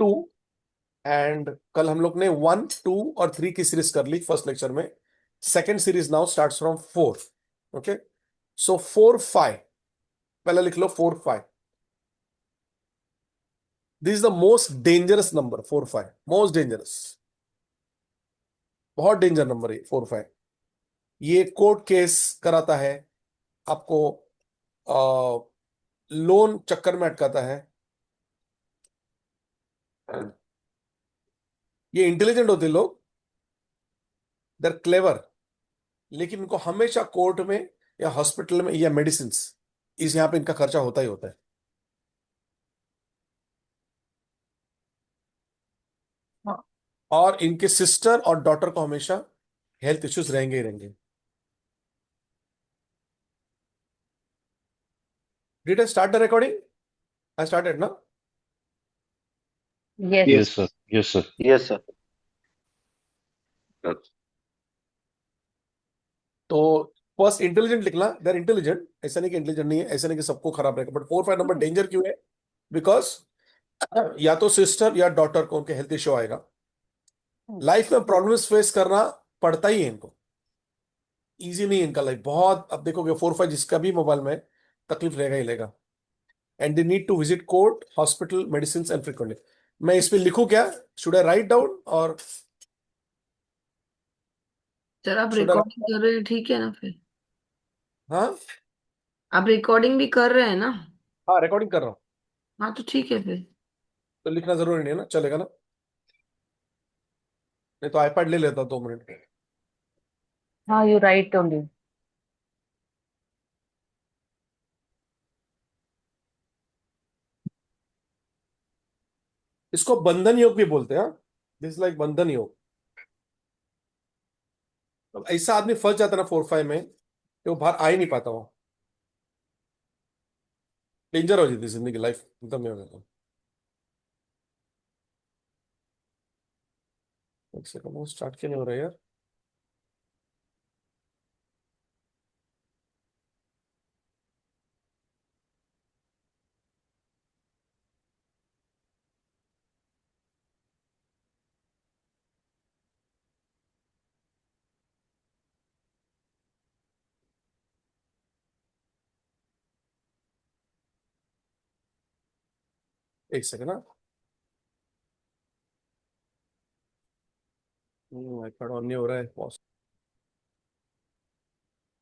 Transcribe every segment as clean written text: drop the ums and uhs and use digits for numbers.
To, and कल हम लोग ने 1, 2 और 3 की सीरीज कर ली फर्स्ट लेक्चर में. Second series now starts from 4. Okay, so 4, 5 पहले लिख लो. 4, 5, this is the most dangerous number. 4, 5 most dangerous, बहुत डेंजर नंबर है 4, 5. ये कोर्ट केस कराता है आपको, लोन चक्कर में अटकाता है. ये इंटेलिजेंट होते लोग, दे आर क्लेवर, लेकिन इनको हमेशा कोर्ट में या हॉस्पिटल में या मेडिसिन, इस यहाँ पे इनका खर्चा होता ही होता है. हाँ. और इनके सिस्टर और डॉटर को हमेशा हेल्थ इश्यूज रहेंगे ही रहेंगे. Did I start the recording? I started ना? Yes. Yes, sir. Yes, sir. Yes, sir. तो फर्स्ट इंटेलिजेंट लिखना. दे आर इंटेलिजेंट, ऐसा नहीं कि इंटेलिजेंट नहीं है, ऐसा नहीं कि सबको खराब रहेगा, बट 4, 5 नंबर डेंजर क्यों है? बिकॉज या तो सिस्टर या डॉटर को उनके हेल्थ इश्यू आएगा. लाइफ में प्रॉब्लम्स फेस करना पड़ता ही है इनको. इजी नहीं है इनका लाइफ बहुत. अब देखोगे 4, 5 जिसका भी मोबाइल में तकलीफ रहेगा ही लेगा. And they need to visit court, hospital, medicine and frequently. मैं इस पे लिखूं क्या? शुड आई राइट डाउन और सर आप शुड आई? रिकॉर्डिंग कर रहे हैं, ठीक है ना फिर? हाँ, आप रिकॉर्डिंग भी कर रहे हैं ना? हाँ रिकॉर्डिंग कर रहा हूँ, हाँ तो ठीक है फिर. तो लिखना जरूरी नहीं है ना, चलेगा ना? नहीं तो आईपैड ले लेता 2 मिनट. हाँ, you right only. इसको बंधन योग भी बोलते हैं. दिस लाइक बंधन योग. अब ऐसा आदमी फंस जाता है ना 4, 5 में, कि वो बाहर आ ही नहीं पाता. वो डेंजर हो जाती है जिंदगी, लाइफ एकदम नहीं हो जाता. एक सेकंड, वो स्टार्ट क्यों नहीं हो रहा है यार? एक सेकंड ना, आईपैड ऑन नहीं हो रहा है.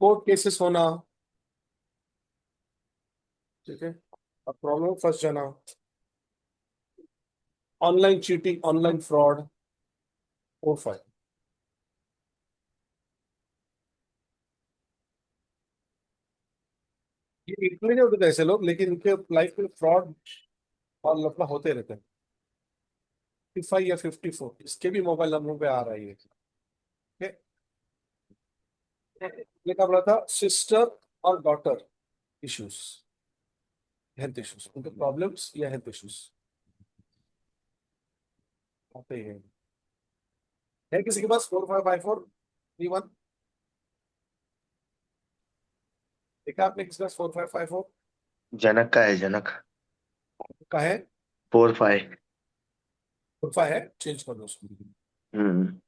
कोर्ट केसेस होना, ठीक है, अब प्रॉब्लम फंस जाना, ऑनलाइन चीटिंग, ऑनलाइन फ्रॉड. 4, 5 ये इतने नहीं होते थे ऐसे लोग, लेकिन इनके लाइफ में फ्रॉड और लफड़ा होते रहते हैं. 55 या 54 इसके भी मोबाइल नंबर पे आ रहा है ये. ठीक है? ये क्या बोला था? सिस्टर और डॉटर इश्यूज, हेल्थ इश्यूज, उनके प्रॉब्लम्स या हेल्थ इश्यूज आते ही हैं. है किसी के पास 4, 5, 5, 4, 3, 1? देखा आपने किसी के पास 4, 5, 5, 4 जनक का है, जनक। का है? 4, 5। 4, 5 है, चेंज कर दो उसको. हम्म।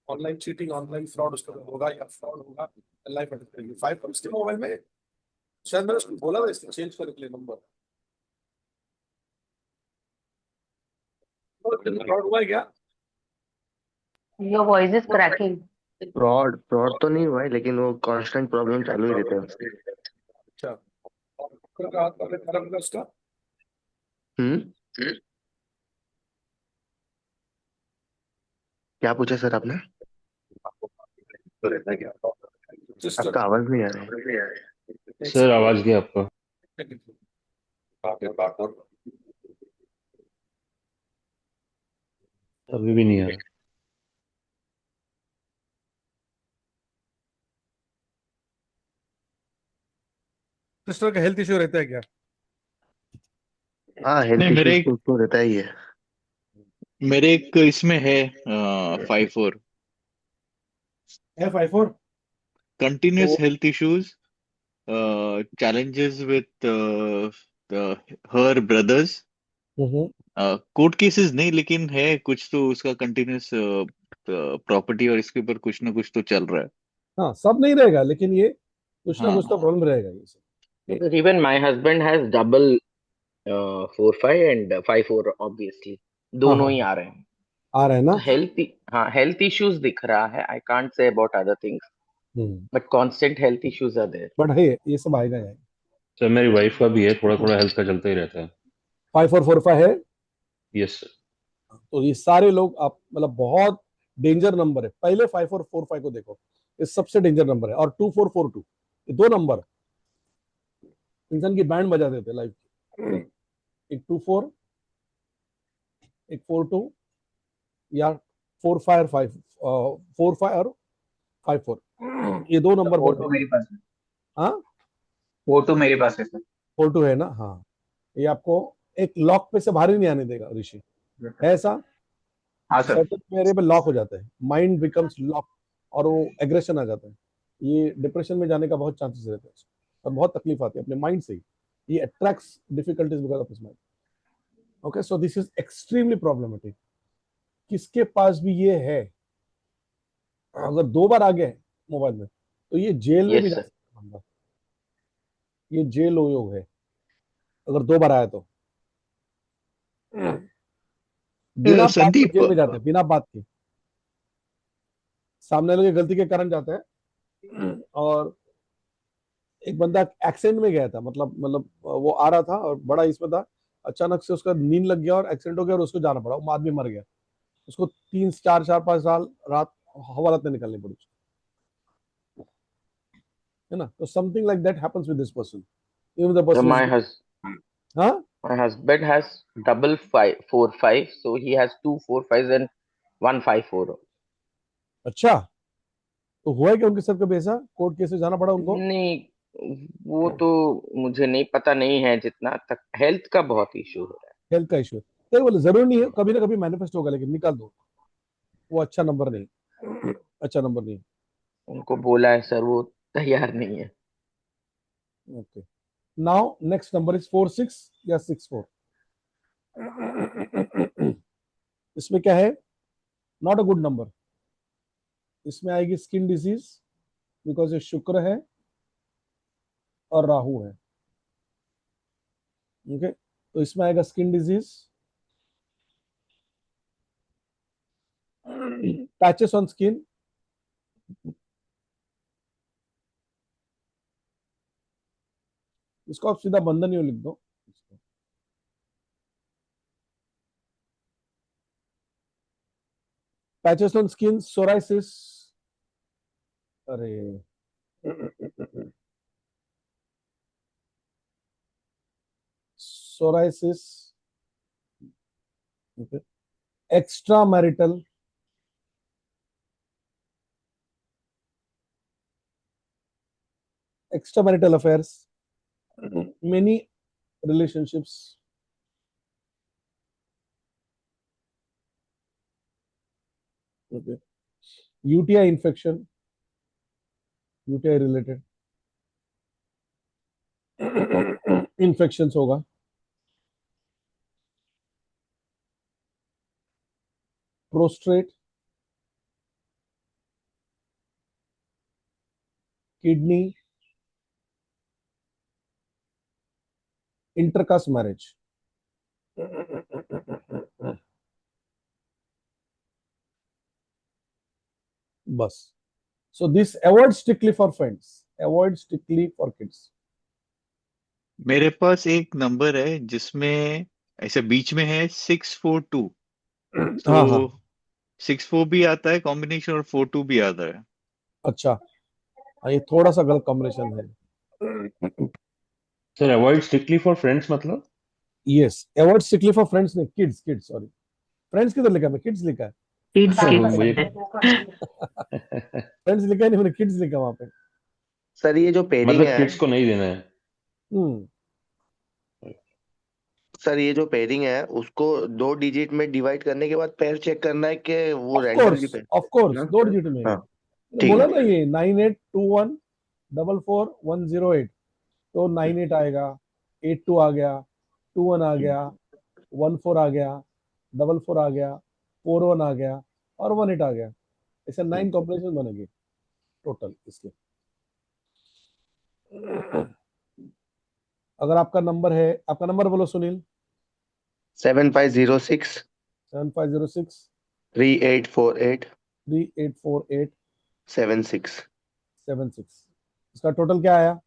ऑनलाइन चीटिंग, ऑनलाइन फ्रॉड उसका होगा या फ्रॉड होगा, लाइफ अटक करेगी. 5 पर उसके मोबाइल में शायद मैंने उसको बोला था इसको चेंज करने के लिए नंबर. फ्रॉड हुआ है क्या? Your voice is cracking. Fraud fraud तो नहीं हुआ है, लेकिन वो कांस्टेंट प्रॉब्लम चालू ही रहता है उसके। अच्छा, हाथ पकड़ खराब होगा उसका. हम्म। क्या पूछा सर आपने? तो रहता है क्या? आपका सिस्टर, आवाज नहीं आ रहा है। सर आवाज गया आपका. अभी भी नहीं आ रहा. सिस्टर का हेल्थ इश्यू रहता है क्या? हाँ, हेल्थ नहीं, इश्यूज तो उसको रहता ही है। मेरे एक इसमें है 5-4 है 5, 4. continuous तो health issues, challenges with her brothers hmm, court cases नहीं, लेकिन है कुछ तो उसका कंटिन्यूस प्रॉपर्टी और इसके ऊपर कुछ ना कुछ तो चल रहा है। हाँ सब नहीं रहेगा, लेकिन ये कुछ ना कुछ हाँ तो प्रॉब्लम रहेगा ये सब। Because even my husband has double 4-5 and 5-4 obviously हाँ दोनों हाँ ही आ रहे हैं। आ रहे हैं तो ना। हेल्थ इश्यूज दिख रहा है। I can't say about other things hmm, but constant health issues are there. But है ये सब आएगा यार। सर मेरी वाइफ का भी है, थोड़ा थोड़ा हेल्थ का चलता ही रहता है। 5445 है। Yes sir. तो ये सारे लोग आप मतलब बहुत डेंजर नंबर है। पहले 5445 को देखो, ये सबसे डेंजर नंबर है। और 2442, ये दो नंबर इंसान की बैंड बजा देते लाइफ की। एक 24, एक 42, या 455, 45 और 54, ये दो नंबर बहुत फोटो डेंजर। मेरे पास है। हाँ फोटो मेरे पास है सर। 42 है ना। हाँ ये आपको एक लॉक पे से बाहर ही नहीं आने देगा ऋषि, है ऐसा। हाँ सर। सर्टेन एरिया पे लॉक हो जाता है, माइंड बिकम्स लॉक, और वो एग्रेशन आ जाता है। ये डिप्रेशन में जाने का बहुत चांसेस रहते हैं और बहुत तकलीफ आती है अपने माइंड से ही। ये attracts difficulties because of his mind. Okay, so this is extremely problematic. किसके पास भी ये है, अगर दो बार आ गया है मोबाइल में, तो ये जेल में भी यस जा सर। सकता है बंदा। ये जेल योग है अगर दो बार आया तो। बिना बात के संदीप, जेल में जाते हैं, बिना बात के, सामने वाले की गलती के कारण जाते हैं। और एक बंदा एक्सीडेंट में गया था, मतलब वो आ रहा था और बड़ा इसमें था, अचानक से उसका नींद लग गया और एक्सीडेंट हो गया और उसको जाना पड़ा, वो आदमी मर गया। उसको 3 4 4 5 साल रात हवालात में निकलनी पड़ी उसको, है ना। तो something like that happens with this person, even the So person is. my hus हाँ my husband has double 5-4-5, so he has 2-4-5s and 1-5-4। अच्छा, तो हुआ है कि उनके साथ कभी ऐसा कोर्ट केस में जाना पड़ा उनको। नहीं, वो तो मुझे नहीं पता नहीं है जितना तक। हेल्थ का बहुत इशू हो रहा हेल्थ का इशू, तो बोले जरूरी नहीं है, कभी ना कभी मैनिफेस्ट होगा, लेकिन निकाल दो, वो अच्छा नंबर नहीं, अच्छा नंबर नहीं। है। उनको बोला है सर, वो तैयार नहीं है। Okay, now next number is 46 या 64। इसमें क्या है, नॉट अ गुड नंबर। इसमें आएगी स्किन डिजीज, बिकॉज ये शुक्र है और राहु है। ओके, तो इसमें आएगा skin disease, patches on skin, इसको आप सीधा बंधन ही लिख दो। पैचेस ऑन स्किन, सोराइसिस, अरे psoriasis, extra marital, affairs, many relationships, okay, UTI infection, UTI related infections होगा, prostrate, kidney, intercaste marriage। बस, so this avoid strictly for friends, avoid strictly for kids। मेरे पास एक नंबर है जिसमें ऐसे बीच में है 642। तो हाँ हाँ, 64 भी आता है कॉम्बिनेशन और 42 भी आता है। अच्छा, हाँ, ये थोड़ा सा गलत कॉम्बिनेशन है। Sir avoid strictly for friends मतलब? Yes, avoid strictly for friends नहीं, किड्स, किड्स, सॉरी, फ्रेंड्स किधर लिखा है, किड्स लिखा है। किड्स मुझे फ्रेंड्स लिखा है नहीं, मैंने किड्स लिखा वहां पे। सर ये जो पेयरिंग मतलब है, किड्स को नहीं देना है। हम्म, सर ये जो पेयरिंग है उसको 2 डिजिट में डिवाइड करने के बाद पेयर चेक करना है कि वो ऑफ रैंडमली कोर्स, पे ऑफ कोर्स, ना। 2 डिजिट में हाँ मैंने ठीक बोला है। ना, ये 9821444108, तो 98 आएगा, 82 आ गया, 21 आ गया, 14 आ गया, 44 आ गया, 41 आ गया और 18 आ गया। ऐसे 9 कॉम्बिनेशन बनेंगे टोटल इसके। अगर आपका नंबर बोलो सुनील। 7506 7506 3848 3848 76 76। इसका टोटल क्या आया?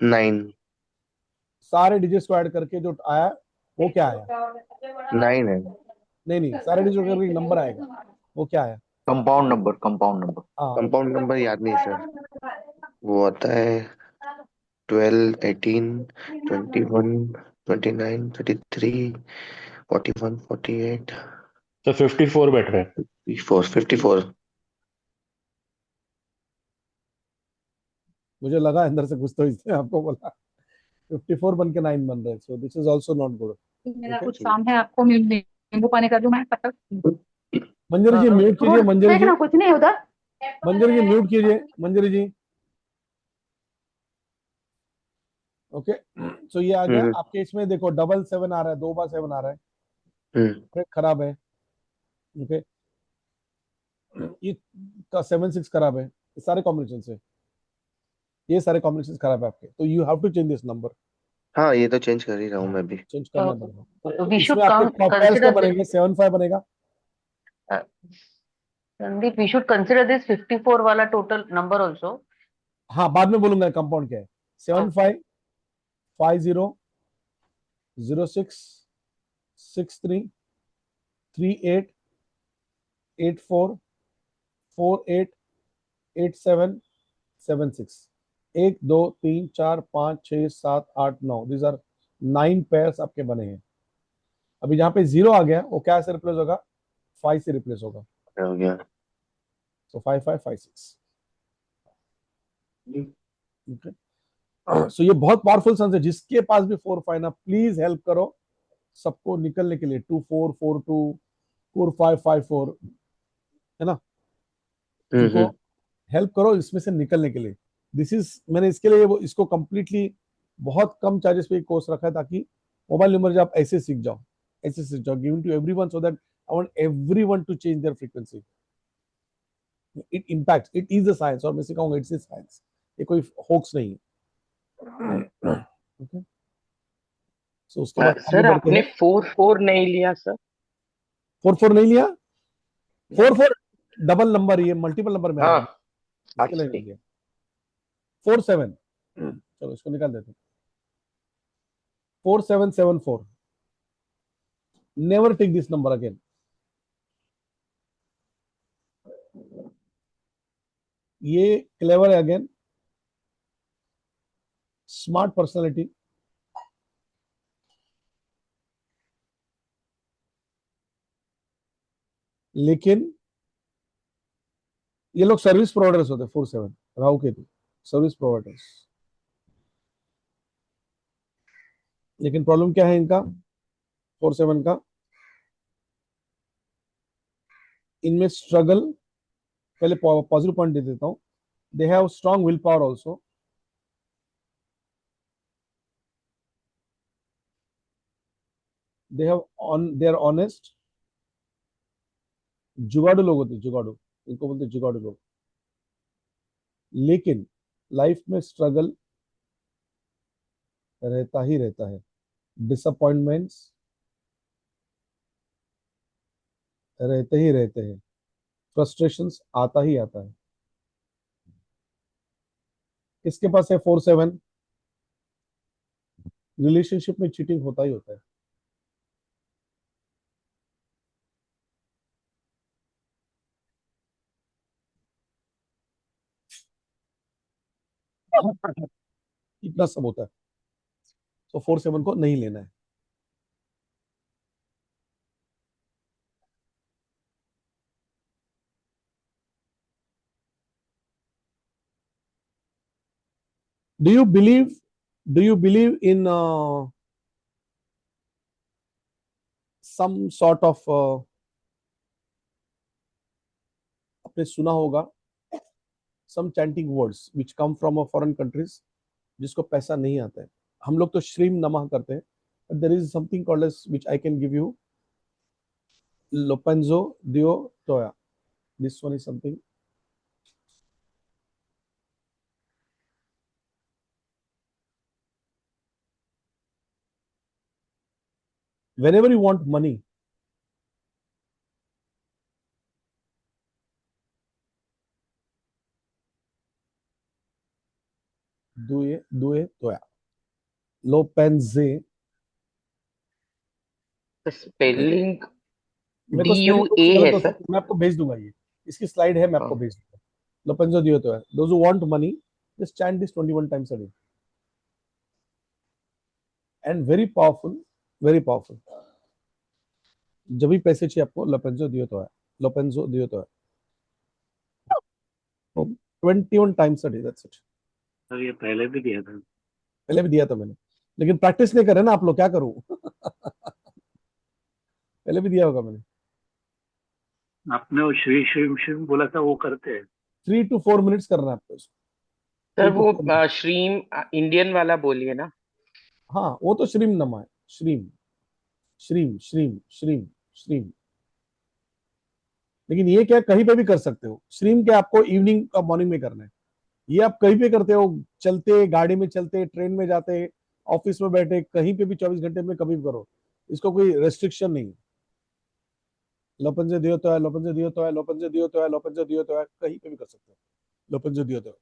9 सारे डिजिट्स को ऐड करके जो आया वो क्या आया? 9 है। नहीं, सारे डिजिट करके नंबर आएगा, वो क्या आया? Compound number. हाँ, कंपाउंड नंबर याद नहीं सर, वो आता है 12 18 21 29 33 41 48 तो 54 बैठ रहा है। 54। मुझे लगा अंदर से कुछ तो इसने आपको बोला। 54 बन के 9 बन रहे, so this is also not good. मेरा कुछ काम है, आपको नींबू पानी कर दूं मैं तब तक? मंजरी जी म्यूट कीजिए, मंजरी देख जी, ना, कुछ नहीं उधर। मंजरी जी म्यूट कीजिए, मंजरी जी। ओके, सो ये आ गया हम्म आपके। इसमें देखो 7 आ रहा है, 2 बार 7 आ रहा है, हम्म खराब है। ओके, ये का 7 6 खराब है। ये सारे कॉम्बिनेशन से, ये सारे कॉम्बिनेशन खराब है आपके, तो you have to change this number. हाँ, ये तो चेंज कर ही रहा हूँ मैं भी। चेंज करना पड़ेगा। वी शुड इसमें आपके पेयर्स क्या कंसिडर बनेंगे? 7 5 बनेगा। Sandeep, we should consider this 54 वाला टोटल नंबर ऑल्सो। हाँ, बाद में बोलूंगा कंपाउंड क्या है। 7 5 5 0 0 6 6 3 3 8 8 4 4 8 8 7 7 6। 1 2 3 4 5 6 7 8 9, दीज आर 9 पेयर्स आपके बने हैं। अभी जहां पे 0 आ गया वो क्या से रिप्लेस होगा? 5 से रिप्लेस होगा। हो गया। सो 5 5 5 6। ओके, सो ये बहुत पावरफुल सेंस है। जिसके पास भी 4 5 ना, प्लीज हेल्प करो सबको निकलने के लिए। 2 4 4 2 4 5 5 4, है ना? इनको हम्म हेल्प करो इसमें से निकलने के लिए। दिस इज, मैंने इसके लिए वो इसको कंप्लीटली बहुत कम चार्जेस पे कोर्स रखा है, ताकि मोबाइल नंबर जब आप ऐसे सीख जाओ, ऐसे सीख जाओ, given to everyone, so that I want everyone to change their frequency. It impact, it is a science, और मैं सिखाऊंगा इट्स अ साइंस, ये कोई होक्स नहीं है। ओके, सो उसके बाद आगे सर बढ़ते आपने हैं। 4 4 नहीं लिया सर? 4 4 नहीं लिया? 4 4 डबल नंबर, ये मल्टीपल नंबर में हाँ, आएगा, इसके लिए अच्छा नहीं ठीक। लिया। 4 7, चलो इसको निकाल देते हैं। 4 7 7 4, never take this number again. ये क्लेवर है अगेन, स्मार्ट पर्सनालिटी, लेकिन ये लोग सर्विस प्रोवाइडर्स होते हैं। 4 7 राहु केतु सर्विस प्रोवाइडर्स। लेकिन प्रॉब्लम क्या है इनका 4 7 का? इनमें स्ट्रगल, पहले पॉजिटिव पॉइंट दे देता हूं। They have strong will power also. They are honest. जुगाड़ू लोग होते हैं, जुगाड़ू, इनको बोलते हैं जुगाड़ू लोग। लेकिन लाइफ में स्ट्रगल रहता ही रहता है, डिसअपॉइंटमेंट्स रहते ही रहते हैं, फ्रस्ट्रेशंस आता ही आता है। इसके पास है 4 7, रिलेशनशिप में चीटिंग होता ही होता है। इतना सब होता है, तो 4 7 को नहीं लेना है। Do you believe in some sort of, आपने सुना होगा some chanting words which come from a foreign countries, जिसको पैसा नहीं आता है? हम लोग तो श्रीम नमः करते हैं, but there is something called as which I can give you, Lopenzo Dio Toya. This one is something. Whenever you want money, Due Toya. Lopenze. The spelling मेरे को spelling DUA गलत है हो सर. सकता है, मैं आपको भेज दूंगा, ये इसकी स्लाइड है, मैं आपको हाँ. भेज दूंगा. Lopenzo Dio Toya. Those who want money, just chant this 21 times a day. And very powerful, very powerful. जब भी पैसे चाहिए आपको, Lopenzo Dio Toya. Lopenzo Dio Toya. 21 times a day, that's it. Sir ये पहले भी दिया था। पहले भी दिया था मैंने, लेकिन प्रैक्टिस नहीं करे ना आप लोग, क्या करूं? पहले भी दिया होगा मैंने। आपने वो श्री श्री श्री बोला था, वो करते हैं। 3 to 4 मिनट्स करना है आपको इसको। सर 3 to वो 4 minutes। श्रीम इंडियन वाला बोलिए ना. हाँ, वो तो श्रीम नमा है, श्रीम श्रीम श्रीम श्रीम श्रीम। लेकिन ये क्या कहीं पे भी कर सकते हो, श्रीम क्या आपको इवनिंग का मॉर्निंग में करना है, ये आप कहीं पे करते हो, चलते, गाड़ी में चलते, ट्रेन में जाते, ऑफिस में बैठे, कहीं पे भी 24 घंटे में कभी भी करो, इसको कोई रेस्ट्रिक्शन नहीं है। लोपेंजे दियो तो है, लोपेंजे दियो तो है, लोपेंजे दियो तो है, लोपेंजे दियो तो है, कहीं पे भी कर सकते हो लोपेंजे दियो तो है।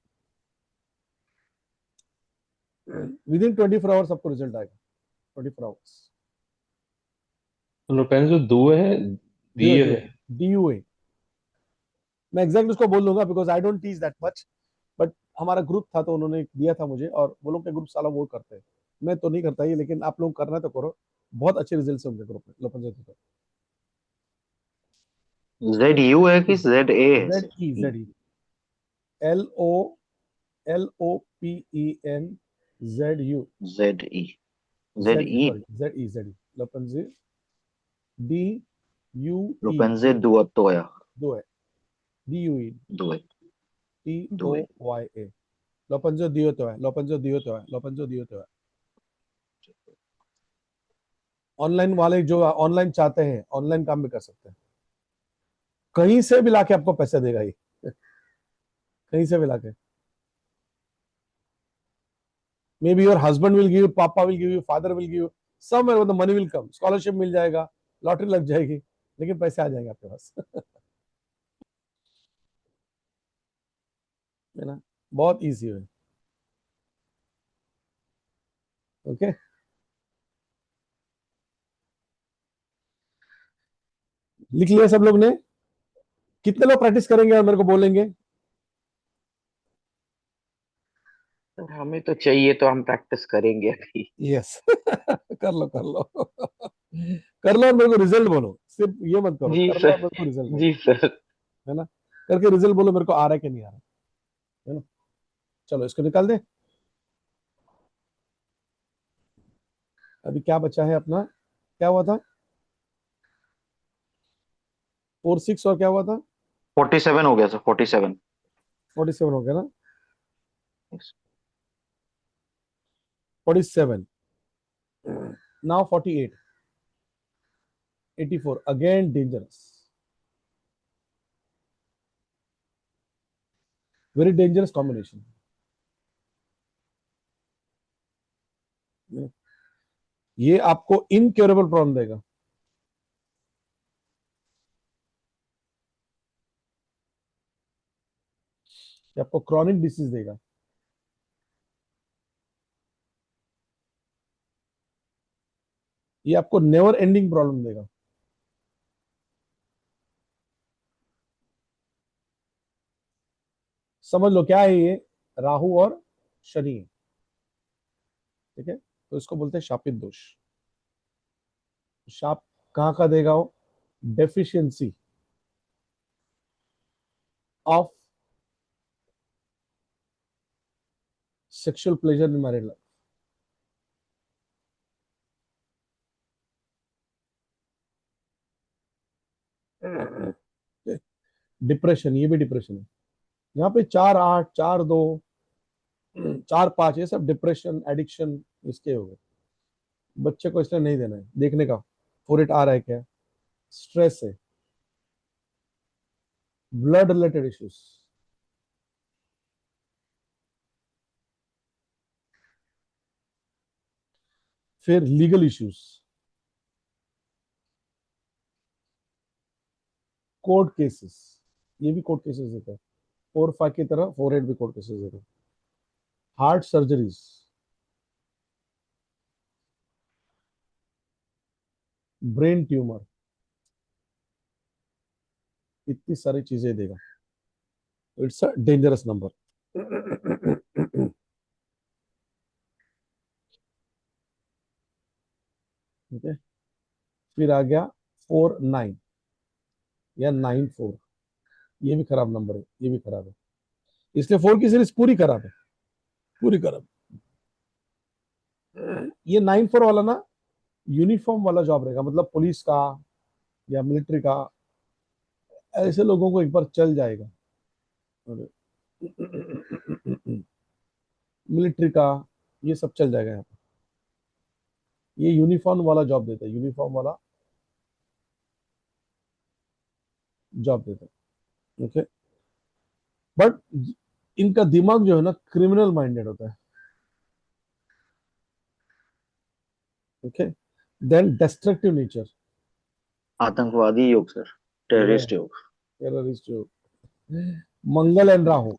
विदिन 24 आवर्स आपको रिजल्ट आएगा, 24 आवर्स। लोपेंजो दुए है, दिए है। DUA मैं एग्जैक्ट उसको बोल दूंगा, because I don't teach that much, but हमारा ग्रुप था तो उन्होंने दिया था मुझे, और वो लोग के ग्रुप साला वो करते हैं, मैं तो नहीं करता ये, लेकिन आप लोग करना तो करो, बहुत अच्छे रिजल्ट है उनके ग्रुप में। लोपेंजे दियो ZU है कि ZA है? ZE LOPEN ZU ZE ZE लोपेंजे DUE Lopenze Duotoya DUE Due TOYA लोपेंजे दियो तो है, लोपेंजे दियो तो है, लोपेंजे दियो तो है। ऑनलाइन वाले जो ऑनलाइन चाहते हैं, ऑनलाइन काम भी कर सकते हैं, कहीं से भी लाके आपको पैसे देगा ये, कहीं से भी लाके। May be your husband will give, papa will give you, father will give, somewhere the money will come, scholarship मिल जाएगा, लॉटरी लग जाएगी, लेकिन पैसे आ जाएंगे आपके पास। है ना, बहुत इजी है। ओके, लिख लिया सब लोग ने? कितने लोग प्रैक्टिस करेंगे और मेरे को बोलेंगे? सर हमें तो चाहिए, तो हम प्रैक्टिस करेंगे अभी। यस कर लो कर लो कर लो और मेरे को रिजल्ट बोलो, सिर्फ ये मत करो, जी कर लो और सर. मेरे को रिजल्ट बोलो, जी सर. है ना, करके रिजल्ट बोलो मेरे को आ रहा है कि नहीं आ रहा है ना। चलो इसको निकाल दे। अभी क्या बचा है अपना, क्या हुआ था? 4-6 और क्या हुआ था? 47 हो गया सर, 47। 47 हो गया ना, 47 now 48 84 again dangerous, very dangerous combination. ये आपको इनक्योरेबल प्रॉब्लम देगा। ये आपको क्रॉनिक डिसीज देगा। ये आपको नेवर एंडिंग प्रॉब्लम देगा। समझ लो क्या है ये, राहु और शनि, ठीक है, तो इसको बोलते हैं शापित दोष। शाप कहां का देगा वो? Deficiency of sexual pleasure in married life. Depression, ये भी डिप्रेशन है। यहाँ पे 4-8, 4-2, 4-5, ये सब डिप्रेशन, एडिक्शन, इसके हो गए। बच्चे को इसलिए नहीं देना है, देखने का 4-8 आ रहा है क्या, स्ट्रेस है, ब्लड रिलेटेड इश्यूज, फिर लीगल इश्यूज, कोर्ट केसेस, ये भी कोर्ट केसेस देता है 4-5 की तरह 4-8 भी कोर्ट केसेस देता है, हार्ट सर्जरीज, ब्रेन ट्यूमर, इतनी सारी चीजें देगा। It's a dangerous number. ठीक है, फिर आ गया 4-9 या 9-4, ये भी खराब नंबर है, ये भी खराब है, इसलिए 4 की सीरीज पूरी खराब है, पूरी खराब। ये 9-4 वाला ना यूनिफॉर्म वाला जॉब रहेगा, मतलब पुलिस का या मिलिट्री का, ऐसे लोगों को एक बार चल जाएगा। मिलिट्री का ये सब चल जाएगा यहाँ पे, ये यूनिफॉर्म वाला जॉब देता है, यूनिफॉर्म वाला जॉब देता है। ओके, बट इनका दिमाग जो है ना क्रिमिनल माइंडेड होता है। ओके, देन डिस्ट्रक्टिव नेचर, आतंकवादी योग सर, टेररिस्ट योग। टेररिस्ट जो मंगल एंड राहु,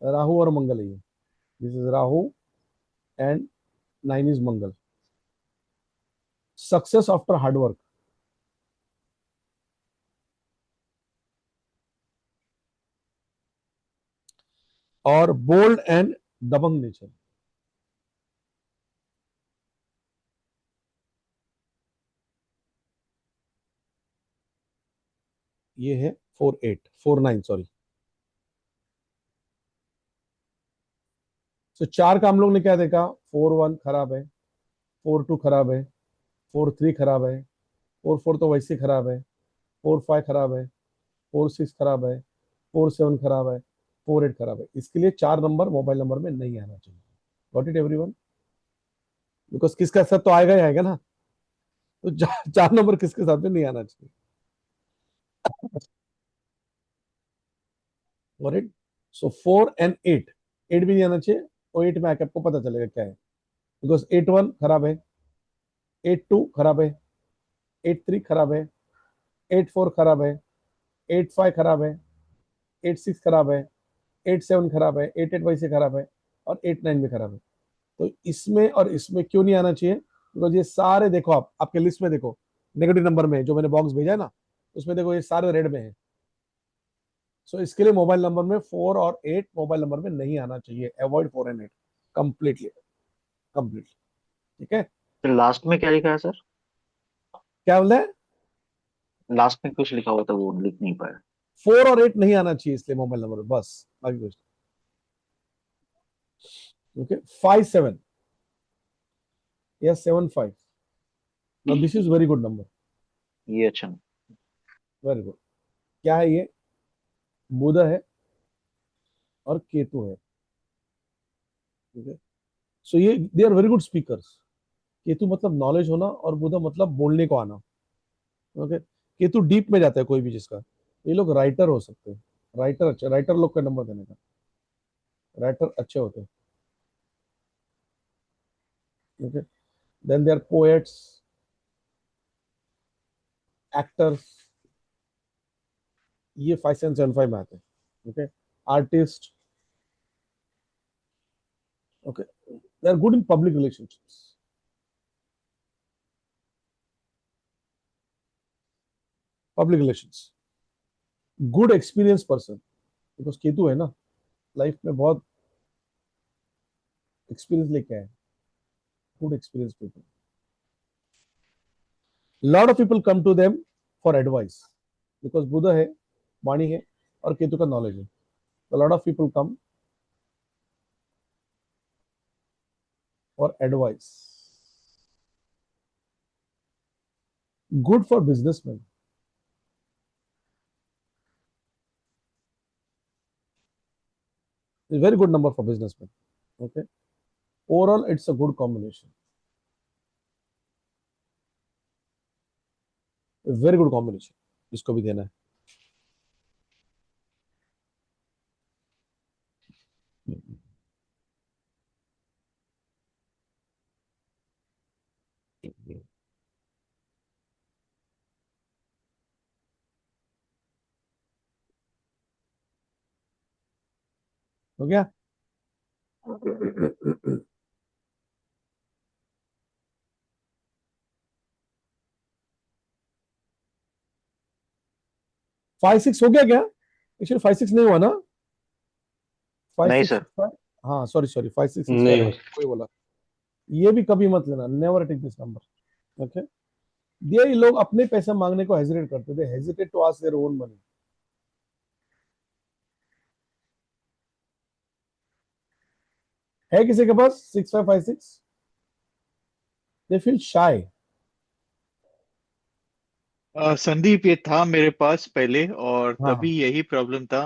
राहु और मंगल है ये, this is Rahu and 9 is Mangal. Success after hard work, और बोल्ड एंड दबंग नेचर। ये है 4-9 सॉरी। तो 4 का हम लोग ने क्या देखा, 4-1 खराब है, 4-2 खराब है, 4-3 खराब है, 4-4 तो वैसे ही खराब है, 4-5 खराब है, 4-6 खराब है, 4-7 खराब है, 4-8 खराब है। इसके लिए 4 नंबर मोबाइल नंबर में नहीं आना चाहिए। Got it everyone? बिकॉज किसका साथ तो आएगा ही आएगा ना, तो 4 नंबर किसके साथ में नहीं आना चाहिए। Got it? सो 4 एंड 8, 8 भी नहीं आना चाहिए, और 8 में आके आपको पता चलेगा क्या है, बिकॉज 8-1 खराब है, 8-2 खराब है, 8-3 खराब है, 8-4 खराब है, 8-5 खराब है, 8-6 खराब है, 8-7 खराब है, 8-8 वैसे खराब है, और 8-9 भी खराब है। तो इसमें और इसमें क्यों नहीं आना चाहिए, बिकॉज ये सारे देखो, आप आपके लिस्ट में देखो, नेगेटिव नंबर में जो मैंने बॉक्स भेजा है ना, उसमें देखो ये सारे रेड में है। सो इसके लिए मोबाइल नंबर में 4 और 8 मोबाइल नंबर में नहीं आना चाहिए। Avoid 4 and 8 completely, completely. ठीक है, फिर लास्ट में क्या लिखा है सर? क्या बोल रहे हैं? लास्ट में कुछ लिखा हुआ था, वो लिख नहीं पाया। 4 और 8 नहीं आना चाहिए इसलिए मोबाइल नंबर, बस, बाकी कुछ। ओके, 5-7 या 7-5, now this is very good number, ये अच्छा नहीं। Very good. क्या है ये? बुध है और केतु है। ठीक है, सो ये they are very good speakers. Ketu मतलब नॉलेज होना, और बुध मतलब बोलने को आना। ओके, केतु डीप में जाता है कोई भी चीज का। ये लोग राइटर हो सकते हैं, राइटर अच्छे, राइटर लोग का नंबर देने का, राइटर अच्छे होते हैं। Okay, then they are poets, actors, ये 5-7-5 में आते हैं। Okay, artist. Okay, they are good in public relationships, public relations, good experience person, because Ketu है ना, लाइफ में बहुत एक्सपीरियंस लेके आए, good experience people. Lot of people come to them for advice, because Budh है, वाणी है, और केतु का नॉलेज है, तो lot of people come for advice. Good for businessman, It's a very good number for businessmen. Okay. Overall, it's a good combination. A very good combination. इसको भी देना है. हो गया? 5-6 हो गया क्या? एक्चुअली 5-6 नहीं हुआ ना? 5, नहीं 6, सर. 5. हाँ, सॉरी 5, 6, 6, नहीं 5. कोई बोला. ये भी कभी मत लेना. Never take this number. Okay. ये लोग अपने पैसे मांगने को हेजिटेट करते थे. Hesitate to ask their own money. है किसी के पास 6556? They feel shy. संदीप, ये था मेरे पास पहले और हाँ. तभी यही प्रॉब्लम था।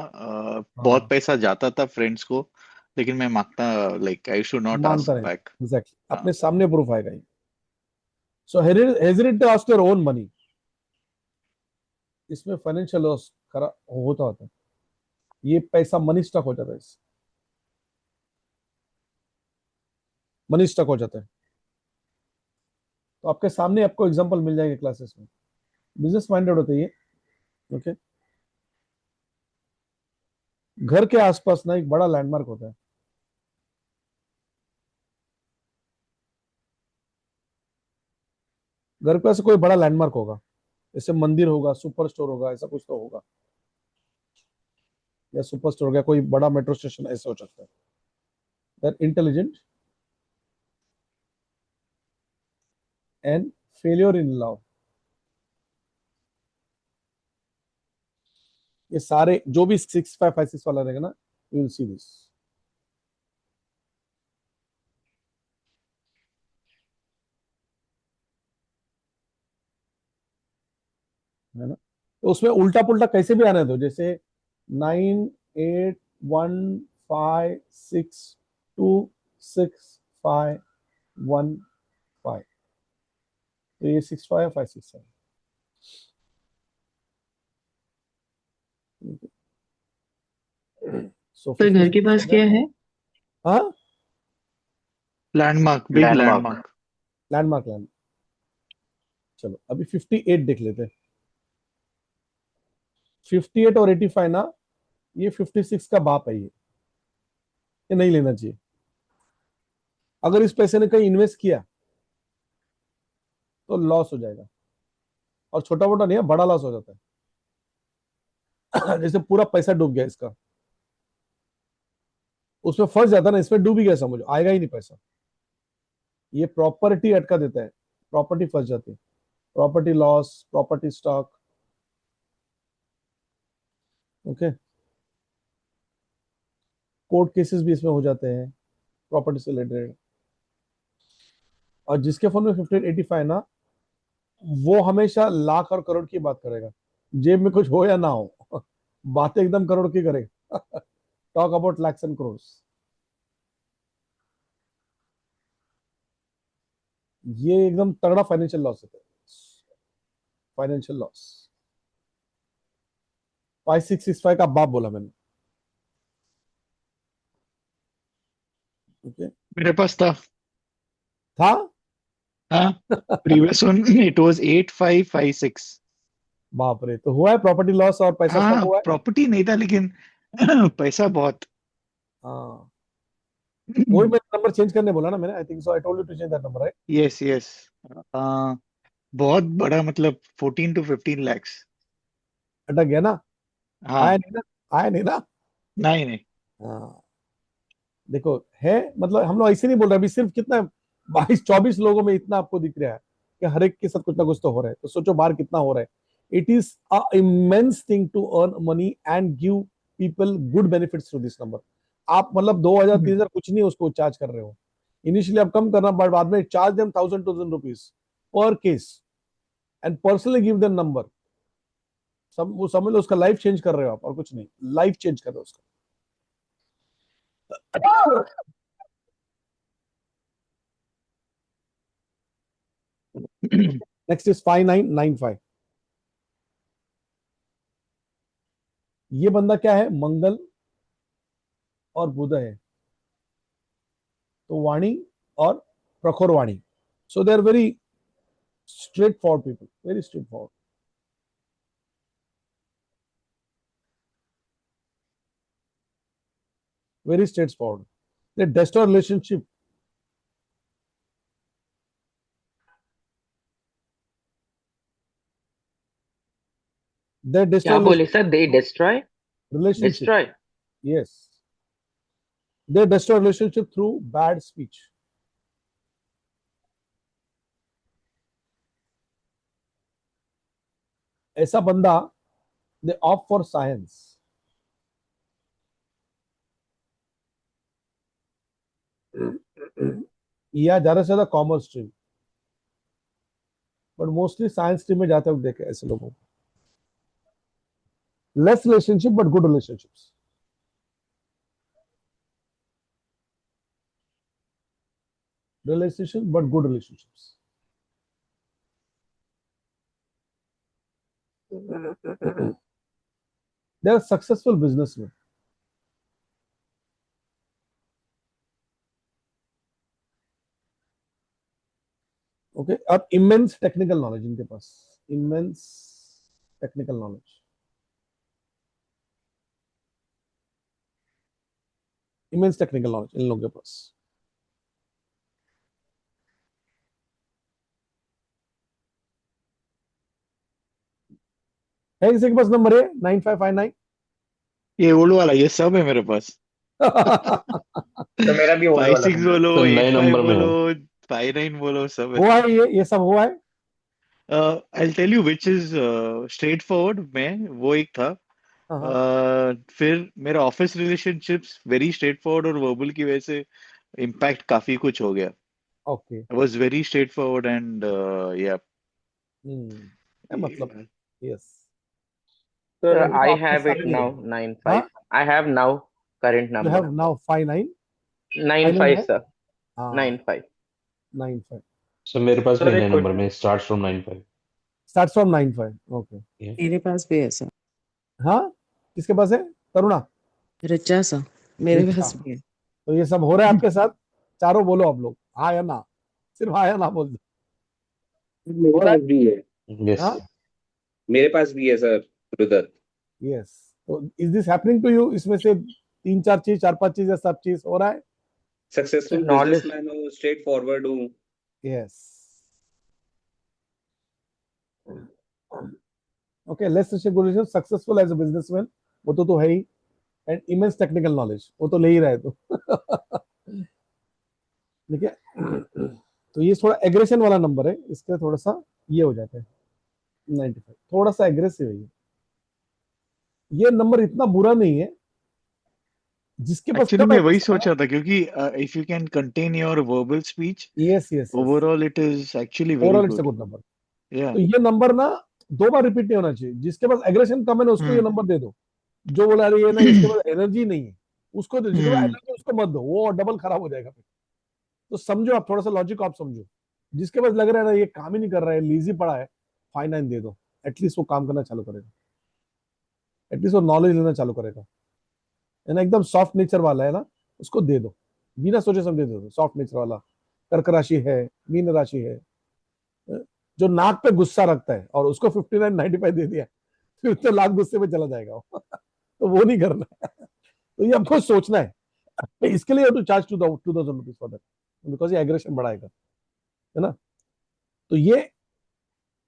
बहुत हाँ, पैसा जाता था फ्रेंड्स को, लेकिन मैं मांगता, लाइक आई शुड नॉट मांगता आस्क नहीं. बैक। एग्जैक्टली. हाँ। अपने सामने प्रूफ आएगा ये. So hesitate to ask your own money. इसमें फाइनेंशियल लॉस होता है. ये पैसा मनी स्टक हो जाता है. मनी स्टक हो जाता है. तो आपके सामने आपको एग्जांपल मिल जाएंगे क्लासेस में. बिजनेस माइंडेड होते ये. ओके. घर के आसपास ना एक बड़ा लैंडमार्क होता है. घर पे ऐसे कोई बड़ा लैंडमार्क होगा. जैसे मंदिर होगा, सुपर स्टोर होगा, ऐसा कुछ तो होगा. या सुपर स्टोर हो गया, कोई बड़ा मेट्रो स्टेशन ऐसे हो सकता है. That intelligent and failure in love. ये सारे जो भी 6556 वाला रहेगा ना, यू विल सी दिस. है ना? तो उसमें उल्टा पुल्टा कैसे भी आने दो. जैसे 9815626515. तो ये 65567. सो फिर घर के पास क्या है? हाँ, landmark, big Landmark. Landmark. Landmark. चलो अभी 58 देख लेते हैं. 58 और 85 ना, ये 56 का बाप है. ये नहीं लेना चाहिए. अगर इस पैसे ने कहीं इन्वेस्ट किया तो लॉस हो जाएगा. और छोटा मोटा नहीं है, बड़ा लॉस हो जाता है. जैसे पूरा पैसा डूब गया इसका, उसमें फंस जाता ना, इसमें डूब ही गया समझो, आएगा ही नहीं पैसा. ये प्रॉपर्टी अटका देता है. प्रॉपर्टी फंस जाती है. Property loss, property stock. Okay. Court cases भी इसमें हो जाते हैं प्रॉपर्टी से रिलेटेड. और जिसके फोन में 5885 ना, वो हमेशा लाख और करोड़ की बात करेगा. जेब में कुछ हो या ना हो, बातें एकदम करोड़ की करेगा. Talk about lakhs and crores. ये एकदम तगड़ा फाइनेंशियल लॉस होता है. Financial loss. 5665 का बाप बोला मैंने. ओके. मेरे पास था। था. हाँ, प्रीवियस वन इट वाज 8556। बाप रे. तो हुआ है प्रॉपर्टी लॉस और पैसा हाँ, स्टॉक हुआ है. प्रॉपर्टी नहीं था लेकिन पैसा बहुत। हाँ, वही मैंने नंबर चेंज करने बोला ना मैंने. I think so. I told you to change that number, right? Yes yes. बहुत बड़ा, मतलब 14 to 15 lakhs। अटक गया ना. हाँ। आया नहीं ना. आया नहीं ना. नहीं नहीं। हाँ. देखो है, मतलब हम लोग ऐसे नहीं बोल रहे. अभी सिर्फ कितना 22-24 लोगों में इतना आपको दिख रहा है कि हर एक के साथ कुछ ना कुछ तो हो रहा है. तो सोचो बाहर कितना हो रहा है. It is a immense thing to earn money and give people good benefits through this number. आप मतलब 2000-3000 कुछ नहीं उसको चार्ज कर रहे हो. इनिशियली आप कम करना, बट बाद में charge them 1000-2000 rupees per case and personally give them number. वो समझ लो उसका लाइफ चेंज कर रहे हो आप, और कुछ नहीं. लाइफ चेंज कर रहे हो उसका. Next is 5995। ये बंदा क्या है? मंगल और बुध है, तो वाणी और प्रखर वाणी। So they are very straightforward people, very straightforward, very straightforward. They destroy relationship. They destroy क्या बोले सर? They destroy? relationship. Destroy? Yes. They destroy relationship through bad speech. ऐसा बंदा, they opt for science. या ज्यादा से ज्यादा commerce stream, but mostly science stream में जाते हुए देखे ऐसे लोगों को। Less relationship but good relationships. Relationship but good relationships. They are successful businessmen. Okay, और immense technical knowledge इनके पास, immense technical knowledge, immense technical knowledge इन लोगों के पास। है किसी के पास नंबर है 9559? ये ओल्ड वाला, ये सब है मेरे पास। तो मेरा भी ओल्ड वाला 56 नंबर। बोलो, तो नए 85 नंबर में बोलो, है। 59 बोलो, सब है। हुआ है ये सब हुआ है। I'll tell you which is straightforward में वो एक था। फिर मेरा ऑफिस रिलेशनशिप्स वेरी स्ट्रेटफॉरवर्ड और वर्बल की वजह से इम्पैक्ट काफी कुछ हो गया। Okay, I was very straightforward and yeah. मतलब यस। Sir, तो I आपके have it सामने now, है। 95. I have now current You number. have now 59 95, है? sir. हाँ 95. 95 सर मेरे पास भी सर नए एक नंबर में start from 95। starts from 95। Okay, मेरे पास भी है सर। हाँ किसके पास है? तरुणा, रिचा सर, मेरे रिचा। पास भी है। तो ये सब हो रहा है आपके साथ, चारों बोलो आप लोग, हाँ या ना, सिर्फ हाँ या ना बोल दो। मेरे हो रहा पास भी है। यस हाँ मेरे पास भी है सर रुदत। यस। तो is this happening to you? इसमें से 3-4 चीज, 4-5 चीज या सब चीज हो रहा है? Successful Knowledge. बिजनेसमैन हूँ, स्ट्रेट फॉरवर्ड हूँ। Yes. Okay, let's say good, successful as a businessman, वो तो है ही, एंड इमेंस टेक्निकल नॉलेज, वो तो ले ही रहे तो। ठीक है, तो ये थोड़ा एग्रेशन वाला नंबर है, इसका थोड़ा सा ये हो जाता है 95, थोड़ा सा एग्रेसिव है ये नंबर इतना बुरा नहीं है जिसके पास एक्चुअली कब मैं वही aggression है। सोचा था क्योंकि if you can contain your verbal speech yes yes, overall it is actually very overall it's a good. Good number. या तो ये नंबर ना 2 बार रिपीट नहीं होना चाहिए। जिसके पास एग्रेशन कम है ना उसको ये नंबर दे दो, जो बोला अरे ये ना इसके पास एनर्जी नहीं है उसको दो, जिसके पास एनर्जी उसको मत दो, वो डबल खराब हो जाएगा फिर। तो समझो आप, थोड़ा सा लॉजिक आप समझो। जिसके पास लग रहा है ना ये काम ही नहीं कर रहा है, लीजी पड़ा है, 59 दे दो, एटलीस्ट वो काम करना चालू करेगा, एटलीस्ट वो नॉलेज लेना चालू करेगा, है ना। एकदम सॉफ्ट नेचर वाला है ना, उसको दे दो, बिना सोचे समझे दे दो। सॉफ्ट नेचर वाला कर्क राशि है, मीन राशि है, जो नाक पे गुस्सा रखता है और उसको 59-95 दे दिया, फिर तो लाख गुस्से में चला जाएगा वो। तो वो नहीं करना है। तो ये आपको सोचना है, इसके लिए to charge 2000 rupees for that, because ये एग्रेशन बढ़ाएगा, है ना। तो ये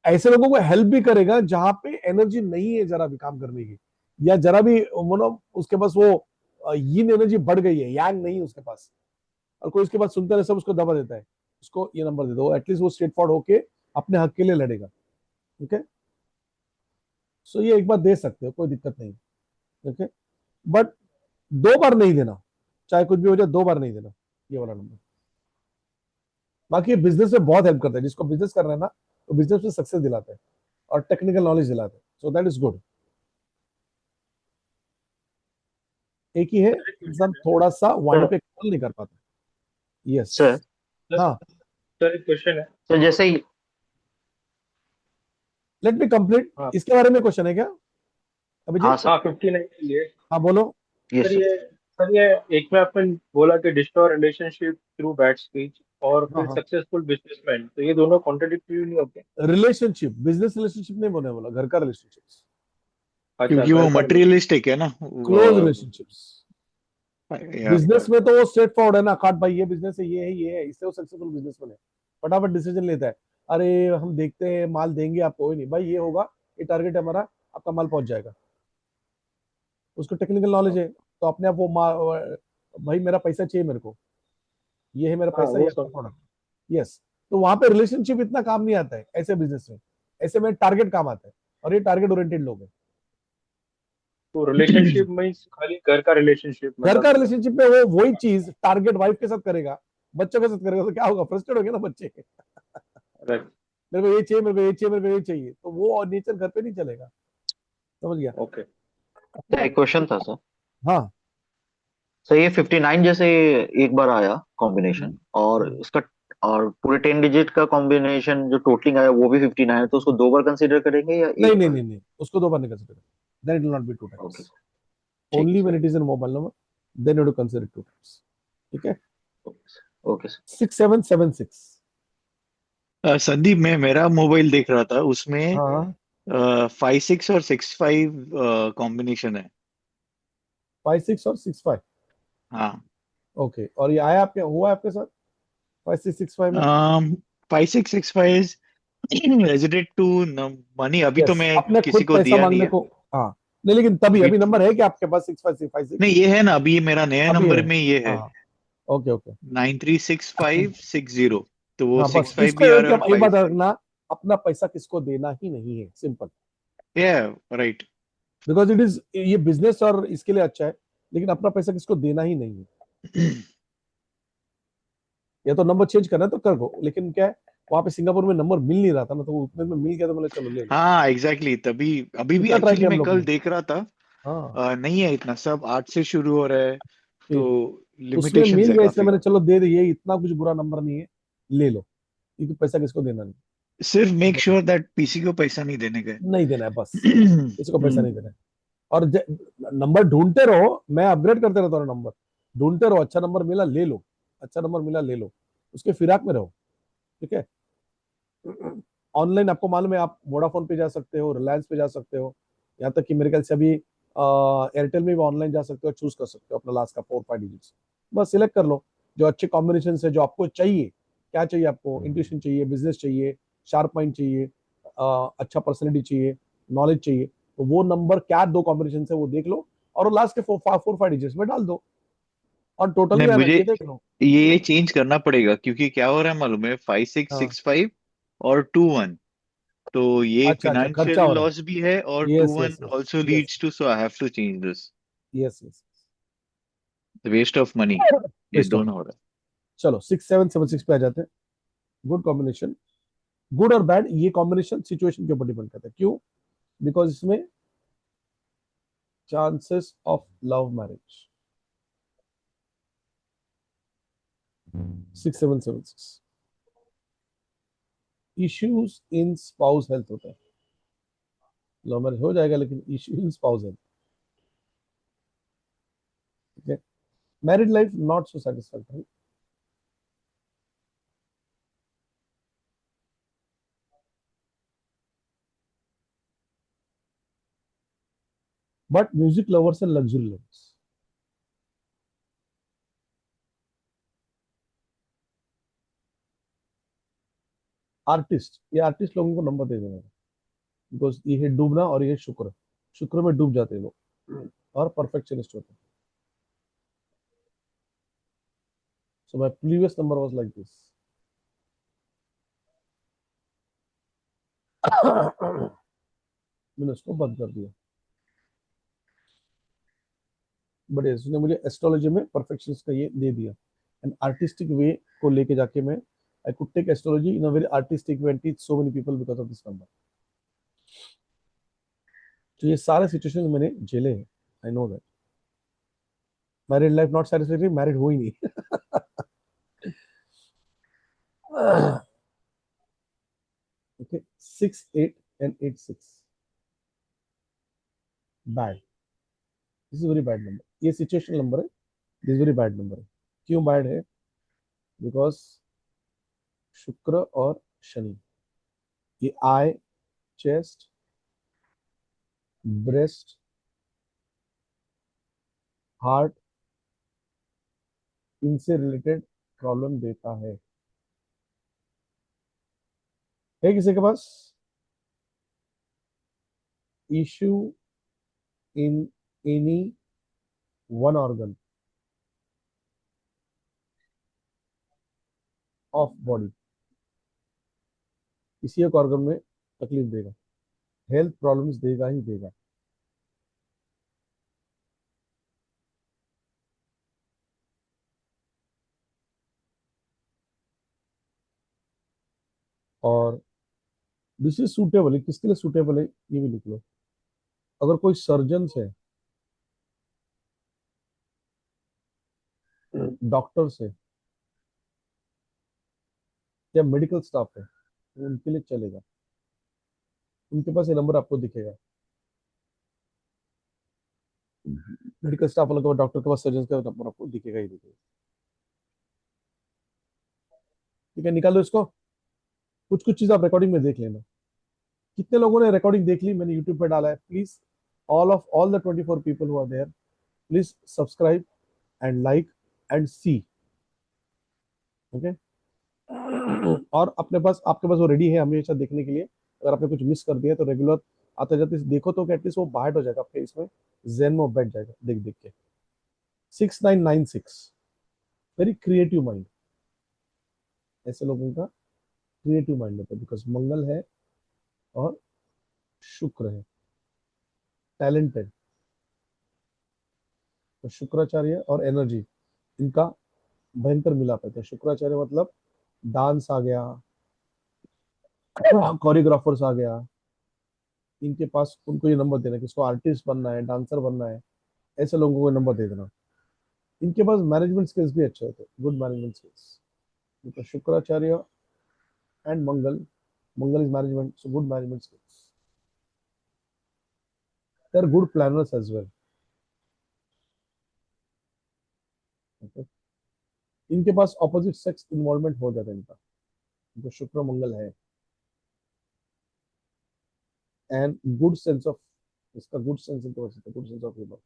ऐसे लोगों को हेल्प भी करेगा जहां पे एनर्जी नहीं है जरा भी काम करने की, या जरा भी उसके पास वो यिन एनर्जी बढ़ गई है, यांग नहीं है उसके पास, और कोई उसके पास सुनता है सब उसको दबा देता है, उसको ये नंबर दे दो, एटलीस्ट वो स्ट्रेट फॉरवर्ड होके अपने हक के लिए लड़ेगा। ठीक है, सो ये एक बार दे सकते हो, कोई दिक्कत नहीं। ओके, बट 2 बार नहीं देना, चाहे कुछ भी हो जाए 2 बार नहीं देना ये वाला नंबर। बाकी बिजनेस में बहुत हेल्प करता है, जिसको बिजनेस कर रहा है ना तो बिजनेस में सक्सेस दिलाता है और टेक्निकल नॉलेज दिलाता है, सो दैट इज गुड। एक ही है इंसान थोड़ा सा वाणी पे कंट्रोल नहीं कर पाता। यस सर हाँ सर एक क्वेश्चन है। सर जैसे ही लेट मी कंप्लीट। हाँ। इसके बारे में क्वेश्चन है क्या अभिजीत? हाँ सर हाँ 59 के लिए। हाँ बोलो। यस सर ये एक में आपने बोला कि destroy relationship through bad speech और हाँ फिर हाँ सक्सेसफुल बिजनेसमैन, तो ये दोनों कॉन्ट्रडिक्टरी नहीं होते? रिलेशनशिप बिजनेस रिलेशनशिप नहीं बोला, घर का रिलेशनशिप, अच्छा, क्योंकि वो घर का मटेरियलिस्टिक है ना क्लोज रिलेशनशिप्स। या बिजनेस में तो वो स्ट्रेट फॉरवर्ड है ना, काट भाई ये बिजनेस है, ये है, इससे वो सक्सेसफुल बिजनेसमैन है, फटाफट डिसीजन लेता है। अरे हम देखते हैं, माल देंगे आपको, नहीं भाई ये होगा, ये टारगेट है हमारा, आपका माल पहुंच जाएगा। उसको टेक्निकल नॉलेज है, तो अपने आप वो भाई मेरा पैसा चाहिए मेरे को, ये है मेरा हाँ पैसा, वो ये सब। प्रोडक्ट। यस, तो वहां पे रिलेशनशिप इतना काम नहीं आता है ऐसे बिजनेस में, ऐसे में टारगेट काम आता है, और ये टारगेट ओरिएंटेड लोग हैं। तो रिलेशनशिप में खाली घर का रिलेशनशिप घर का मतलब? रिलेशनशिप में वो वही चीज टारगेट वाइफ के साथ करेगा, बच्चों के साथ करेगा, तो क्या होगा, फ्रस्ट्रेट हो गए ना बच्चे। राइट। मेरे को ये चाहिए, मेरे को ये चाहिए, मेरे को ये चाहिए, तो वो और नेचर घर पे नहीं चलेगा। समझ गया? ओके। सर एक क्वेश्चन था सर। हाँ सर ये 59 जैसे एक बार आया कॉम्बिनेशन, और इसका और पूरे 10 डिजिट का कॉम्बिनेशन जो टोटलिंग आया वो भी 59 है, तो उसको 2 बार कंसीडर करेंगे या नहीं एक नहीं बार? नहीं नहीं, उसको 2 बार नहीं consider, then it will not be 2 okay times, ठीक ओनली है when sir. It is in mobile number, then you to consider 2 times. ठीक है, ओके सर 6776। संदीप, मैं मेरा मोबाइल देख रहा था, उसमें हाँ 56 और 65 कॉम्बिनेशन है। 56 और 65, हाँ। ओके। और ये आया आपके, हुआ आपके साथ 5665 में? 5665 रेजिडेंट टू मनी। अभी तो यस, मैं अपने किसी खुद को पैसा दिया नहीं मांगने है को। हाँ नहीं, लेकिन तभी अभी। अभी नंबर है कि आपके पास 6556? नहीं, ये है ना, अभी ये मेरा नया अभी नंबर है, में ये है हाँ ओके ओके। 936560। तो वो हाँ बस 65 इसको भी आ रहा है और एक बात 5। रखना, अपना पैसा किसको देना ही नहीं है, सिंपल। या राइट। बिकॉज इट इज, ये बिजनेस और इसके लिए अच्छा है, लेकिन अपना पैसा किसको देना ही नहीं है। या तो नंबर चेंज करना है तो कर दो, लेकिन क्या है, वहां पे सिंगापुर में नंबर मिल नहीं रहा था ना, तो वो उतने में मिल गया, तो बोले चलो ले लो। हाँ एग्जैक्टली, तभी अभी भी कितना ट्राई एक्चुअली किया हम मैं लोग कल ने। देख रहा था। हाँ नहीं है इतना, सब 8 से शुरू हो रहा है, तो ठीक, उसमें लिमिटेशंस मिल है गया, इसलिए काफी। मैंने चलो दे दी, ये इतना कुछ बुरा नंबर नहीं है, ले लो, क्योंकि पैसा किसको देना नहीं। सिर्फ मेक श्योर दैट पीसी को पैसा नहीं देने का नहीं देना है बस, है। किसी को पैसा नहीं देना है। और नंबर ढूंढते रहो, मैं अपग्रेड करते रहता हूँ नंबर, ढूंढते रहो, अच्छा नंबर मिला ले लो, अच्छा नंबर मिला ले लो, उसके फिराक में रहो। ठीक है, ऑनलाइन आपको मालूम है, आप वोडाफोन पे जा सकते हो, रिलायंस पे जा सकते हो, यहाँ तक कि मेरे ख्याल से अभी एयरटेल में भी ऑनलाइन जा सकते हो, चूज कर सकते हो अपना लास्ट का 4-5 डिजिट्स, बस सिलेक्ट कर लो जो अच्छे कॉम्बिनेशन है, जो आपको चाहिए। क्या चाहिए आपको, इंट्यूशन चाहिए, बिजनेस चाहिए, शार्प माइंड चाहिए, अच्छा पर्सनैलिटी चाहिए, नॉलेज चाहिए, तो वो नंबर क्या 2 कॉम्बिनेशन है वो देख लो, और लास्ट के 4-5 डिजिट्स में डाल दो, और टोटल नहीं, भी आना मुझे चाहिए, देख लो। ये चेंज करना पड़ेगा, क्योंकि क्या हो रहा है मालूम है, हाँ 5665 और 21, तो ये अच्छा अच्छा, खर्चा फिनेंशियल हो रहा है। लॉस भी है, और yes 21 yes yes also yes leads to, so I have to change this. Yes yes, waste of money, ये बेस्ट ऑफ। दोनों हो रहा चलो 6776 पे आ जाते हैं। गुड कॉम्बिनेशन, गुड और बैड, ये कॉम्बिनेशन सिचुएशन के ऊपर डिपेंड करता है। क्यों? बिकॉज इसमें chances of love marriage, 6776, issues in spouse health होता है, लव मैरिज हो जाएगा लेकिन इश्यू इन स्पाउस हेल्थ। ठीक है, married life not so satisfactory, but music lovers and luxury lovers, artist, ये आर्टिस्ट लोगों को नंबर दे देना, बिकॉज ये है डूबना, और ये शुक्र, शुक्र में डूब जाते हैं लोग, और परफेक्शनिस्ट होते हैं। So my previous number was like this. मैंने उसको बंद कर दिया, बट इसने मुझे एस्ट्रोलॉजी में परफेक्शन का ये दे दिया, एंड आर्टिस्टिक वे को लेके जाके मैं, I could take astrology in a very artistic way and teach so many people because of this number. तो ये सारे सिचुएशन मैंने झेले हैं, I know that. Married life not satisfactory, married हो ही नहीं। Okay, 6 8 and 8 6 bad, this is very bad number, ये सिचुएशनल नंबर है, दिस वेरी बैड नंबर है। क्यों बैड है? बिकॉज शुक्र और शनि, ये आई, चेस्ट, ब्रेस्ट, हार्ट, इनसे रिलेटेड प्रॉब्लम देता है किसी के पास issue in any one organ of body, किसी एक ऑर्गन में तकलीफ देगा, हेल्थ प्रॉब्लम्स देगा ही देगा। और दिस इज सूटेबल है, किसके लिए सूटेबल है ये भी लिख लो। अगर कोई सर्जन है, डॉक्टर्स है या मेडिकल स्टाफ है, तो उनके लिए चलेगा, उनके पास ये नंबर आपको दिखेगा। मेडिकल स्टाफ वालों के पास, डॉक्टर के पास, सर्जन का नंबर आपको दिखेगा ही दिखेगा। ठीक है, निकाल दो इसको। कुछ कुछ चीज आप रिकॉर्डिंग में देख लेना। कितने लोगों ने रिकॉर्डिंग देख ली? मैंने यूट्यूब पे डाला है। Please all the 24 people who are there, please subscribe and like and see. Okay, और अपने पास, आपके पास वो रेडी है हमेशा देखने के लिए। अगर आपने कुछ मिस कर दिया तो रेगुलर आते जाते देखो, तो एटलीस्ट वो बाहर हो जाएगा आपके इसमें, जेन में बैठ जाएगा देख देख के। 6996, वेरी क्रिएटिव माइंड, ऐसे लोगों का क्रिएटिव माइंड होता है, बिकॉज मंगल है और शुक्र है, टैलेंटेड। तो शुक्राचार्य और एनर्जी, इनका भयंकर मिलाप है। तो शुक्राचार्य मतलब डांस आ गया, कोरियोग्राफर्स आ गया, इनके पास उनको ये नंबर देना कि इसको आर्टिस्ट बनना है, डांसर बनना है, ऐसे लोगों को नंबर दे देना। इनके पास मैनेजमेंट स्किल्स भी अच्छे होते हैं, गुड मैनेजमेंट स्किल्स, तो Shukracharya and Mangal is management, so good management skills. They are good planners as well. इनके पास ऑपोजिट सेक्स इन्वॉल्वमेंट हो जाता है इनका, जो शुक्र मंगल है, एंड गुड सेंस ऑफ, इसका good sense good sense of humour.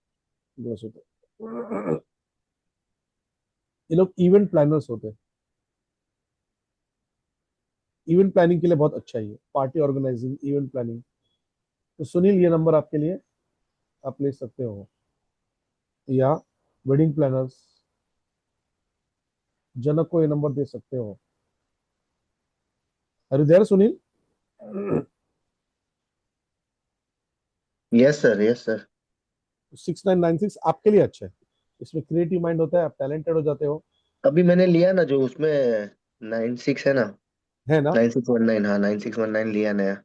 ये लोग इवेंट प्लानर्स होते हैं, इवेंट प्लानिंग के लिए बहुत अच्छा ही है, पार्टी ऑर्गेनाइजिंग, इवेंट प्लानिंग। तो सुनील, ये नंबर आपके लिए, आप ले सकते हो। या वेडिंग प्लानर्स, जनक को ये नंबर दे सकते हो। अरे देर Sunil, yes sir, yes sir. 6996 आपके लिए अच्छा है, इसमें क्रिएटिव माइंड होता है, आप टैलेंटेड हो जाते हो। अभी मैंने लिया ना जो उसमें 96 है ना, है ना, 9619, हाँ 9619 लिया नया।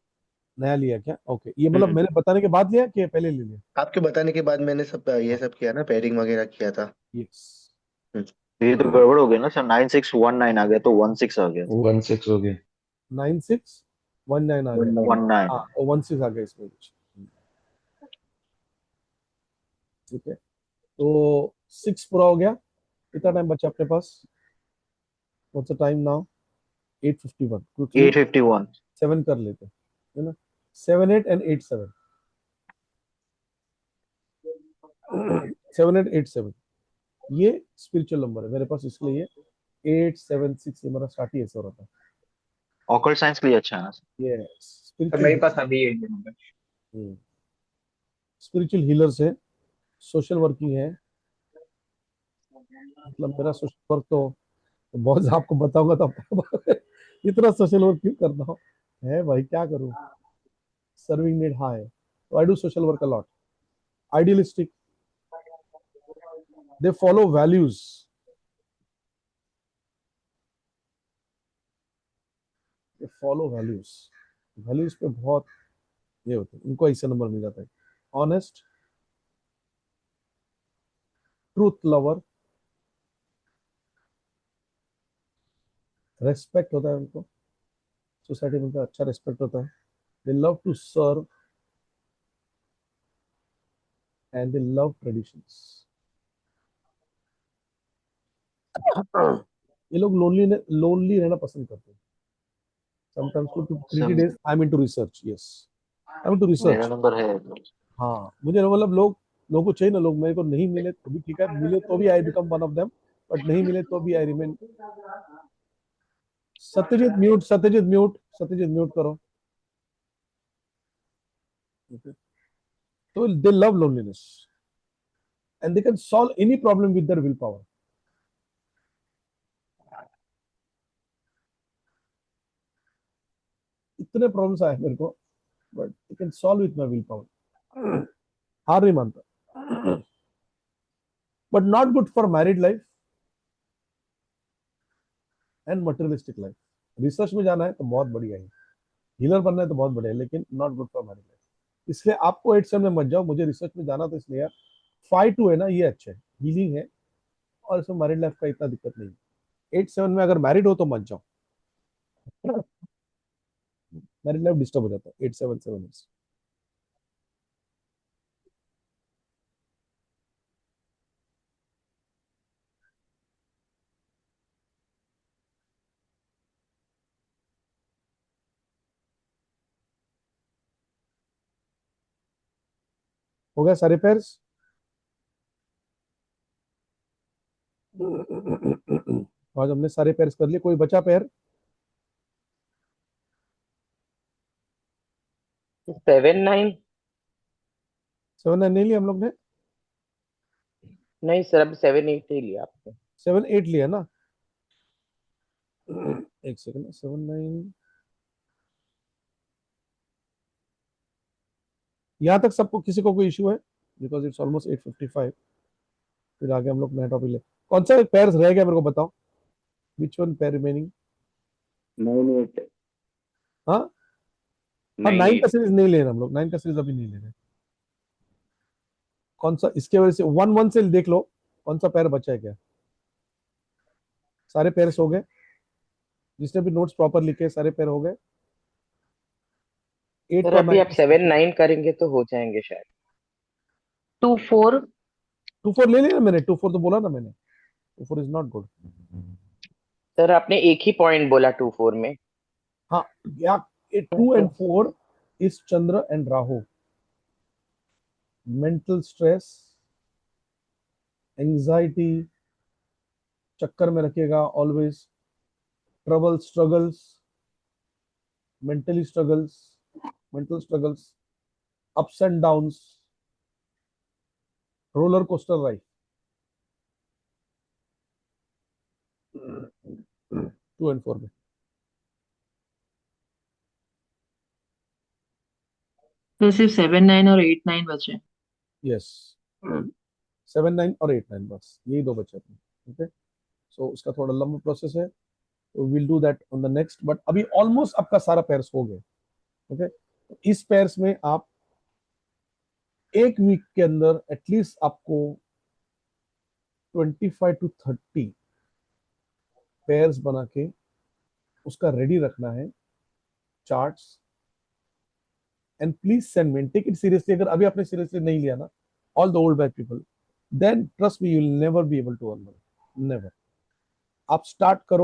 नया लिया क्या? ओके, ये मतलब हम्म, मैंने बताने के बाद लिया कि पहले ले लिया? आपके बताने के बाद मैंने सब ये सब किया ना, पेयरिंग वगैरह किया था। यस। हम्म, ये तो गड़बड़ हो गया ना सर, 9619 आ गया तो 16 आ गया। 16 हो गया। 9619 आ गया। 19। हाँ, 16 आ गया इसमें कुछ। ठीक है, तो 6 पूरा हो गया। कितना टाइम बचा अपने पास? What's the time now? 8:51। Quickly 851। 7 कर लेते हैं, है ना? 7 8 and 8 7, 7 8 8 7, ये स्पिरिचुअल नंबर है मेरे पास, इसलिए ये 8 7 6, ये मेरा स्टार्ट ही ऐसा हो रहा था। ऑकल्ट साइंस के लिए अच्छा है ना सर। ये तो मेरे स्पिरिचुअल, पास अभी है ये नंबर। स्पिरिचुअल हीलर्स है, सोशल वर्किंग है। मतलब मेरा सोशल वर्क तो बहुत, आपको बताऊंगा तो आपको इतना सोशल वर्क क्यों करना हो है भाई, क्या करूं? सर्विंग नीड हाई, तो I do social work a lot. Idealistic, they follow values, they follow values, values पे बहुत ये होते हैं, उनको ऐसे नंबर मिल जाता है। ऑनेस्ट, ट्रूथ लवर, रेस्पेक्ट होता है उनको, सोसाइटी में उनका अच्छा रेस्पेक्ट होता है, they love to serve and they love traditions. ये लोग लोनली रहना पसंद करते हैं। Sometimes to creative days I am into research, yes I am into मेरा रिसर्च। नंबर है। हाँ, मुझे मतलब लोगों को चाहिए ना, लोग मेरे को नहीं मिले तो भी ठीक है, मिले तो भी I become one of them, but नहीं मिले तो भी I remain. Satyajit mute, Satyajit mute करो। Okay. So they love loneliness and they can solve any problem with their willpower. इतने प्रॉब्लम्स आए मेरे को, but I can solve with my will power. हार नहीं मानता, but not good for married life and materialistic life. Research में जाना है तो बहुत बढ़िया है, हीलर बनना है तो बहुत बढ़िया है, लेकिन not good for married life. इसलिए आपको 8-7 में मत जाओ, मुझे रिसर्च में जाना तो इसलिए यार 5-2 है ना, ये अच्छा है, हीलिंग है और इसमें मैरिड लाइफ का इतना दिक्कत नहीं है। 8-7 में अगर मैरिड हो तो मत जाओ, मैरिड लाइफ डिस्टर्ब हो जाता है 8-7 इयर्स। हो गया सारे पेयर्स? आज हमने सारे पेयर्स कर लिए, कोई बचा पेयर? 7-9 7-9 नहीं लिया हम लोग ने? नहीं सर, अब 7-8 ही लिया आपने। 7-8 लिया ना? एक सेकंड, 7-9 यहाँ तक सबको, किसी को कोई इशू है? Because it's almost 8:55। फिर आगे हम लोग नया टॉपिक ले। कौन सा पेयर्स रह गया मेरे को बताओ, विच वन पेयर रिमेनिंग? 9-8। हाँ हाँ, 9 का सीरीज नहीं ले रहे हम लोग, 9 का सीरीज अभी नहीं ले रहे। कौन सा, इसके वजह से 1-1 से देख लो कौन सा पेयर बचा है क्या। सारे पेयर्स हो गए, जिसने भी नोट्स प्रॉपर लिखे सारे पेयर हो गए। 8 सर और अभी 9 आप 7-9 करेंगे तो हो जाएंगे शायद। 2-4 2-4 ले लिया ना मैंने, 2-4 तो बोला ना मैंने, 2-4 इज नॉट गुड। सर आपने एक ही पॉइंट बोला 2-4 में। हाँ, या 2 and 4 is Chandra and Rahu. Mental stress, anxiety, चक्कर में रखेगा always, trouble, struggles, mental struggles, ups and downs, roller coaster ride. 2 and 4 में तो सिर्फ 7-9 और 8-9 बचे। यस, 7-9 और 8-9 बस, यही दो बचे अपने। ओके, सो उसका थोड़ा लंबा प्रोसेस है, will do that on the next, but अभी ऑलमोस्ट आपका सारा पेयर्स हो गए। ओके, इस पेयर्स में आप एक वीक के अंदर एटलीस्ट आपको 25 to 30 पेयर्स बना के उसका रेडी रखना है, charts, and please send me, take it seriously. अगर अभी आपने सीरियसली नहीं लिया ना, all the old batch people, then trust me, you will never be able to earn money, never. आप स्टार्ट करो,